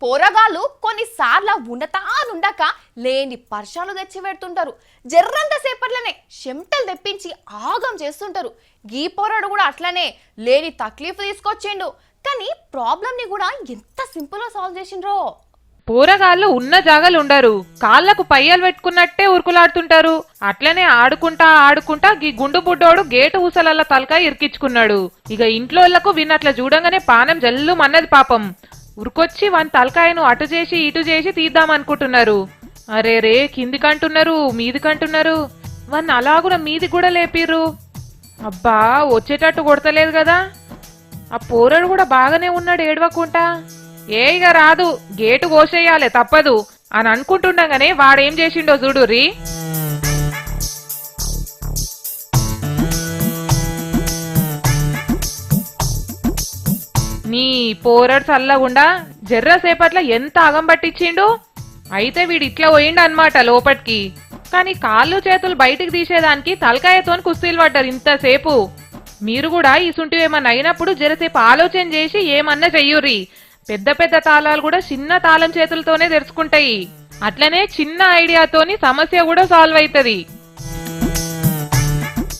పోరగాళ్ళు కొన్నిసార్లు ఉండక లేని పర్షాలు తెచ్చి పెడుతుంటారు. జర్రంత సేపట్లనే చెమటలు తెప్పించి ఆగం చేస్తుంటారు. గీ పోరాడు కూడా అట్లనే లేని తక్లీఫ్ తీసుకొచ్చిండు. కానీ ప్రాబ్లంని కూడా ఎంత సింపుల్గా సాల్వ్ చేసిండ్రో. పోరగాళ్ళు ఉన్న జాగాలు ఉండరు, కాళ్లకు పయ్యలు పెట్టుకున్నట్టే ఉరుకులాడుతుంటారు. అట్లనే ఆడుకుంటా గీ గుండు బుడ్డోడు గేటు ఊసలల్ల తలకాయ ఇరికించుకున్నాడు. ఇక ఇంట్లోళ్లకు విన్నట్ల చూడంగానే పానం జల్లు మన్నది పాపం. ఉరుకొచ్చి వాని తలకాయను అటు చేసి ఇటు చేసి తీద్దామనుకుంటున్నారు. అరే రే, కిందికంటున్నారు మీదికంటున్నారు. వాన్ని అలాగున మీది కూడా లేపిర్రు. అబ్బా, వచ్చేటట్టు కొడతలేదు కదా. ఆ పోరడు కూడా బాగానే ఉన్నాడు ఏడవకుంటా. ఇక రాదు, గేటు కోసేయాలి తప్పదు అని అనుకుంటుండగానే వాడేం చేసిండో చూడుర్రి. నీ పోరడు చల్లగుండా జర్రసేపట్ల ఎంత అగం పట్టించిండు. అయితే వీడు ఇట్లా పోయిండు అన్నమాట లోపటికి. కాని కాళ్ళు చేతులు బయటికి తీసేదానికి తలకాయతోని కుస్తీలు పడ్డారు ఇంతసేపు. మీరు కూడా ఈ సుంటి ఏమన్నా అయినప్పుడు జరసేపు ఆలోచన చేసి ఏమన్నా చెయ్యుర్రి. పెద్ద పెద్ద తాళాలు కూడా చిన్న తాళం చేతులతోనే తెరుచుకుంటాయి. అట్లనే చిన్న ఐడియాతోని సమస్య కూడా సాల్వ్ అవుతుంది.